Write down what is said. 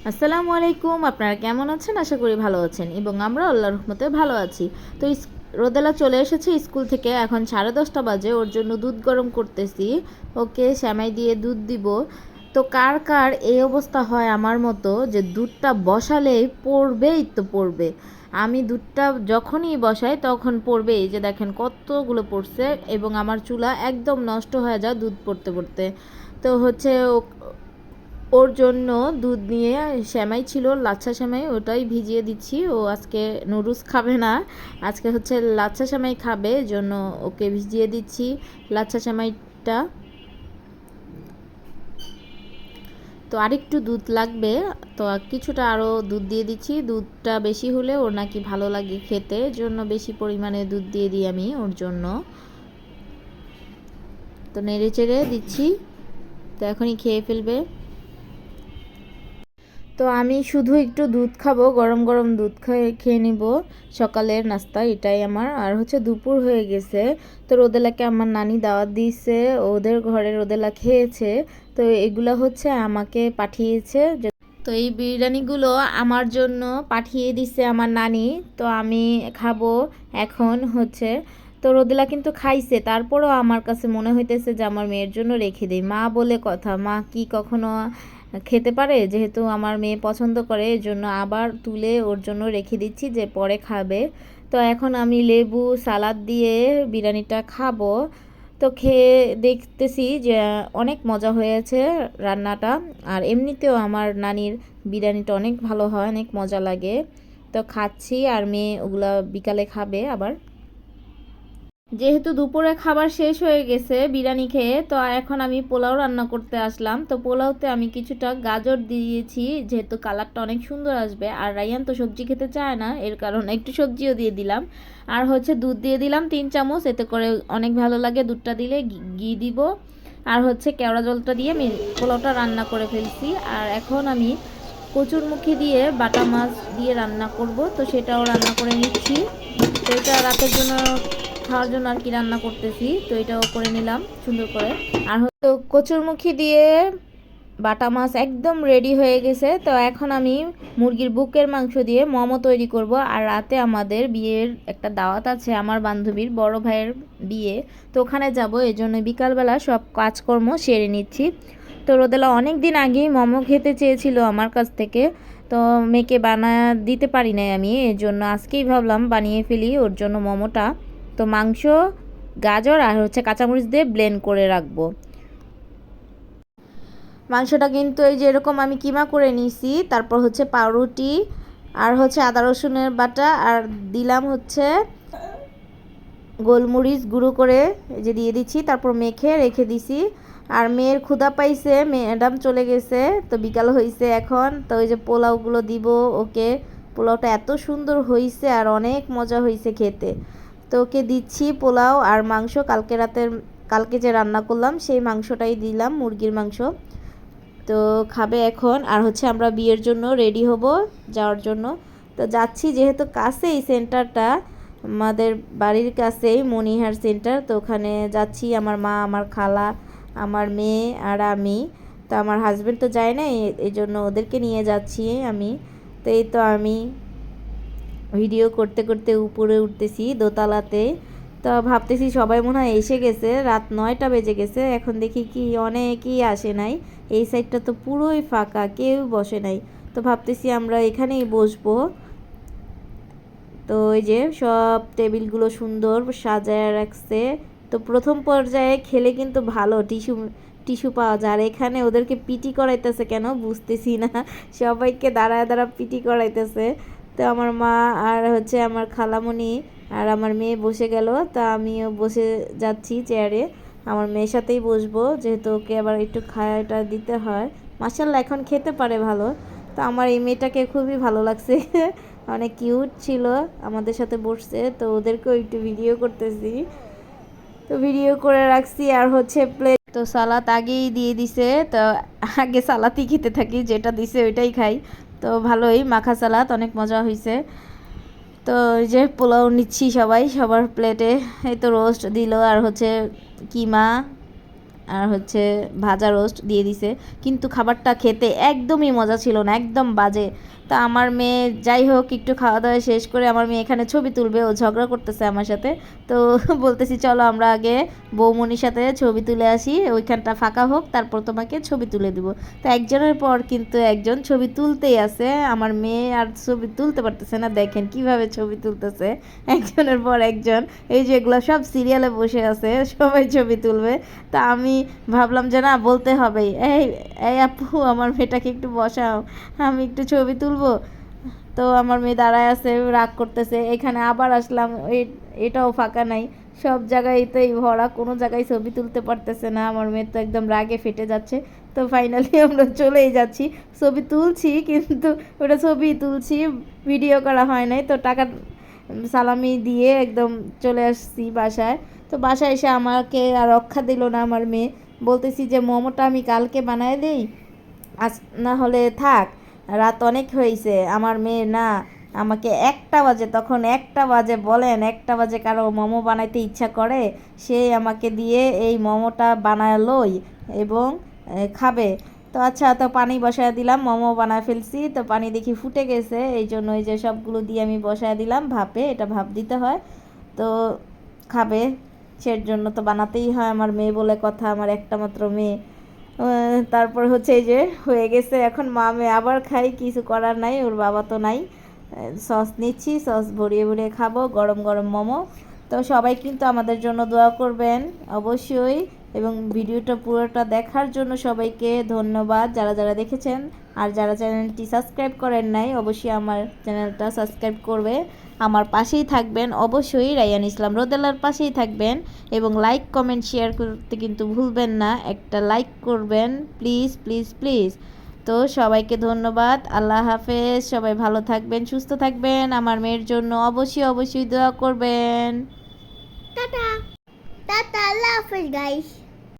আসসালামু আলাইকুম। আপনারা কেমন আছেন? আশা করি ভালো আছেন এবং আমরা আল্লাহর রহমতে ভালো আছি। তো রোদেলা চলে এসেছে স্কুল থেকে, এখন 10:30 বাজে। ওর জন্য দুধ গরম করতেছি। ওকে সেমাই দিয়ে দুধ দিব। তো কার কার এই অবস্থা হয় আমার মতো, যে দুধটা বসালেই পড়বেই তো পড়বে। আমি দুধটা যখনই বসাই তখন পড়বে। এই যে দেখেন কতগুলো পড়ছে, এবং আমার চুলা একদম নষ্ট হয়ে যায় দুধ পড়তে পড়তে। তো হচ্ছে ওর জন্য দুধ নিয়ে সেমাই ছিল, লাচ্ছা সেমাই, ওটাই ভিজিয়ে দিচ্ছি। ও আজকে নুডলস খাবে না, আজকে হচ্ছে লাচ্ছা সেমাই খাবে, জন্য ওকে ভিজিয়ে দিচ্ছি লাচ্ছা সেমাইটা। তো আরেকটু দুধ লাগবে, তো কিছুটা আরও দুধ দিয়ে দিচ্ছি। দুধটা বেশি হলে ওর নাকি ভালো লাগে খেতে, জন্য বেশি পরিমাণে দুধ দিয়ে দিই আমি ওর জন্য। তো নেড়ে চেড়ে দিচ্ছি, তো এখনই খেয়ে ফেলবে। তো আমি শুধু একটু দুধ খাবো, গরম গরম দুধ খেয়ে নিব সকালের নাস্তা, এটাই আমার। আর হচ্ছে দুপুর হয়ে গেছে, তো রোদেলাকে আমার নানি দাওয়াত দিয়েছে, ওদের ঘরে রোদেলা খেয়েছে। তো এগুলো হচ্ছে আমাকে পাঠিয়েছে। তো এই বিরিয়ানিগুলো আমার জন্য পাঠিয়ে দিছে আমার নানি, তো আমি খাবো এখন হচ্ছে। তো রোদেলা কিন্তু খাইছে, তারপরও আমার কাছে মনে হইতেছে যে আমার মেয়ের জন্য রেখে দিই। মা বলে কথা, মা কি কখনো খেতে পারে? যেহেতু আমার মেয়ে পছন্দ করে, এর জন্য আবার তুলে ওর জন্য রেখে দিচ্ছি যে পরে খাবে। তো এখন আমি লেবু সালাদ দিয়ে বিরিয়ানিটা খাবো। তো খেয়ে দেখতেছি যে অনেক মজা হয়েছে রান্নাটা। আর এমনিতেও আমার নানির বিরিয়ানিটা অনেক ভালো হয়, অনেক মজা লাগে। তো খাচ্ছি, আর মেয়ে ওগুলা বিকালে খাবে আবার। যেহেতু দুপুরে খাবার শেষ হয়ে গেছে বিরিয়ানি খেয়ে, তো এখন আমি পোলাও রান্না করতে আসলাম। তো পোলাওতে আমি কিছুটা গাজর দিয়েছি, যেহেতু কালারটা অনেক সুন্দর আসবে। আর রায়ান তো সবজি খেতে চায় না, এর কারণে একটু সবজিও দিয়ে দিলাম। আর হচ্ছে দুধ দিয়ে দিলাম 3 চামচ, এতে করে অনেক ভালো লাগে দুধটা দিলে। ঘি দিব, আর হচ্ছে কেওড়া জলটা দিয়ে আমি পোলাওটা রান্না করে ফেলছি। আর এখন আমি কচুরমুখী দিয়ে বাটা মাছ দিয়ে রান্না করব, তো সেটাও রান্না করে নিচ্ছি। তো এটা রাতের জন্য খাওয়ার জন্য আর কি রান্না করতেছি, তো এটাও করে নিলাম সুন্দর করে। আর হয়তো কচুরমুখী দিয়ে বাটা মাছ একদম রেডি হয়ে গেছে। তো এখন আমি মুরগির বুকের মাংস দিয়ে মোমো তৈরি করব। আর রাতে আমাদের বিয়ের একটা দাওয়াত আছে, আমার বান্ধবীর বড় ভাইয়ের বিয়ে, তো ওখানে যাব। এই জন্য বিকালবেলা সব কাজকর্ম সেরে নিচ্ছি। তো রোদেলা অনেক দিন আগেই মোমো খেতে চেয়েছিল আমার কাছ থেকে, তো মেয়েকে বানিয়ে দিতে পারি নাই আমি, এর জন্য আজকেই ভাবলাম বানিয়ে ফেলি ওর জন্য মোমোটা। তো মাংস, গাজর আর হচ্ছে কাঁচামরিচ দিয়ে ব্লেন্ড করে রাখবো। মাংসটা কিন্তু এই যে এরকম আমি কিমা করে নিছি, তারপর হচ্ছে পাউরুটি আর হচ্ছে আদা রসুনের বাটা, আর দিলাম হচ্ছে গোলমরিচ গুঁড়ো করে এই যে দিয়ে দিচ্ছি, তারপর মেখে রেখে দিছি। আর মেয়ের ক্ষুধা পাইছে, ম্যাডাম চলে গেছে, তো বিকাল হয়েছে এখন। তো ওই যে পোলাওগুলো দিব ওকে। পোলাওটা এত সুন্দর হয়েছে আর অনেক মজা হয়েছে খেতে। তো ওকে দিচ্ছি পোলাও আর মাংস, কালকে যে রান্না করলাম সেই মাংসটাই দিলাম, মুরগির মাংস। তো খাবে এখন। আর হচ্ছে আমরা বিয়ের জন্য রেডি হব যাওয়ার জন্য। তো যাচ্ছি, যেহেতু কাছেই সেন্টারটা, আমাদের বাড়ির কাছেই মনিহার সেন্টার, তো ওখানে যাচ্ছি আমার মা, আমার খালা, আমার মেয়ে আর আমি। তো আমার হাজব্যান্ড তো যায় না, এই জন্য ওদেরকে নিয়ে যাচ্ছি আমি। তো এই তো আমি ভিডিও করতে করতে উপরে উঠতেছি দোতলাতে। তো ভাবতেছি সবাই মনে হয় এসে গেছে, রাত 9টা বেজে গেছে। এখন দেখি কি অনেকেই আসে নাই, এই সাইডটা তো পুরোই ফাঁকা, কেউ বসে নাই। তো ভাবতেছি আমরা এখানেই বসবো। তো ওই যে সব টেবিলগুলো সুন্দর সাজায় রাখছে। তো প্রথম পর্যায়ে খেলে কিন্তু ভালো টিস্যু টিস্যু পাওয়া যায়। আর এখানে ওদেরকে পিটি করাইতেছে কেন বুঝতেছি না, সবাইকে দাঁড়ায় দাঁড়া পিটি করাইতেছে। তো আমার মা আর হচ্ছে আমার খালামণি আর আমার মেয়ে বসে গেল, তা আমিও বসে যাচ্ছি চেয়ারে। আমার মেয়ের সাথেই বসবো, যেহেতু ওকে আবার একটু খাওয়াটা দিতে হয়। মাশাআল্লাহ এখন খেতে পারে ভালো। তো আমার এই মেয়েটাকে খুবই ভালো লাগছে অনেক কিউট ছিল, আমাদের সাথে বসছে। তো ওদেরকেও একটু ভিডিও করতেছি, তো ভিডিও করে রাখছি। আর হচ্ছে প্লেট তো সালাদ আগেই দিয়ে দিছে, তো আগে সালাদই খেতে থাকি, যেটা দিছে ওইটাই খাই। তো ভালোই মাখা সালাদ, অনেক মজা হয়েছে। তো এই যে পোলাও নিচ্ছি সবাই সবার প্লেটে। এই তো রোস্ট দিল, আর হচ্ছে কিমা, আর হচ্ছে ভাজা রোস্ট দিয়ে দিছে, কিন্তু খাবারটা খেতে একদমই মজা ছিল না, একদম বাজে। তা আমার মেয়ে যাই হোক একটু খাওয়া দাওয়া শেষ করে আমার মেয়ে এখানে ছবি তুলবে, ও ঝগড়া করতেছে আমার সাথে। তো বলতেছি চলো আমরা আগে বৌমনির সাথে ছবি তুলে আসি, ওইখানটা ফাঁকা হোক, তারপর তোমাকে ছবি তুলে দিব। তো একজনের পর কিন্তু একজন ছবি তুলতেই আছে, আমার মেয়ে আর ছবি তুলতে পারতেছে না, দেখেন কিভাবে ছবি তুলতেছে একজনের পর একজন। এই যে এগুলো সব সিরিয়ালে বসে আছে, সবাই ছবি তুলবে। তা আমি ভাবলাম যে না, বলতে হবে, এই এই আপু আমার মেয়েটাকে একটু বসাও, আমি একটু ছবি তুলবো। তো আমার মেয়ে দাঁড়ায় আছে, রাগ করতেছে। এখানে আবার আসলাম, এটাও ফাঁকা নাই, সব জায়গায়তেই ভরা, কোনো জায়গায় ছবি তুলতে পারতেছে না। আমার মেয়ে তো একদম রাগে ফেটে যাচ্ছে। তো ফাইনালি আমরা চলেই যাচ্ছি, ছবি তুলছি কিন্তু ওটা ছবি তুলছি, ভিডিও করা হয় নাই। তো টাকা সালামি দিয়ে একদম চলে আসছি বাসায়। তো বাসায় এসে আমাকে আর রক্ষা দিল না আমার মেয়ে, বলতেছি যে মোমোটা আমি কালকে বানায় দেই, আজ না হলে থাক, রাত অনেক হয়েছে। আমার মেয়ে না, আমাকে 1টা বাজে, তখন 1টা বাজে, বলেন 1টা বাজে কারো মোমো বানাইতে ইচ্ছা করে? সে আমাকে দিয়ে এই মোমোটা বানালোই এবং খাবে। তো আচ্ছা, তো পানি বসায় দিলাম, মোমো বানায় ফেলছি, তো পানি দেখি ফুটে গেছে, এই জন্য এই যে সবগুলো দিয়ে আমি বসায় দিলাম ভাপে, এটা ভাপ দিতে হয়। তো খাবে, সের জন্য তো বানাতেই হয়, আমার মেয়ে বলে কথা, আমার একটা মাত্র মেয়ে। তারপর হচ্ছে এই যে হয়ে গেছে, এখন মা মেয়ে আবার খাই, কিছু করার নাই, ওর বাবা তো নাই। সস নিচ্ছি, সস ভরিয়ে ভরিয়ে খাবো, গরম গরম মোমো। তো সবাই কিন্তু আমাদের জন্য দোয়া করবেন অবশ্যই, এবং ভিডিওটা পুরোটা দেখার জন্য সবাইকে ধন্যবাদ যারা যারা দেখেছেন। আর যারা চ্যানেলটি সাবস্ক্রাইব করেন নাই, অবশ্যই আমার চ্যানেলটা সাবস্ক্রাইব করবে, আমার পাশেই থাকবেন অবশ্যই, রায়ান ইসলাম রোদেলার পাশেই থাকবেন। এবং লাইক কমেন্ট শেয়ার করতে কিন্তু ভুলবেন না, একটা লাইক করবেন প্লিজ প্লিজ প্লিজ। তো সবাইকে ধন্যবাদ, আল্লাহ হাফেজ, সবাই ভালো থাকবেন, সুস্থ থাকবেন, আমার মেয়ের জন্য অবশ্যই অবশ্যই দোয়া করবেন। টাটা টাটা, আল্লাহ হাফেজ গাইস।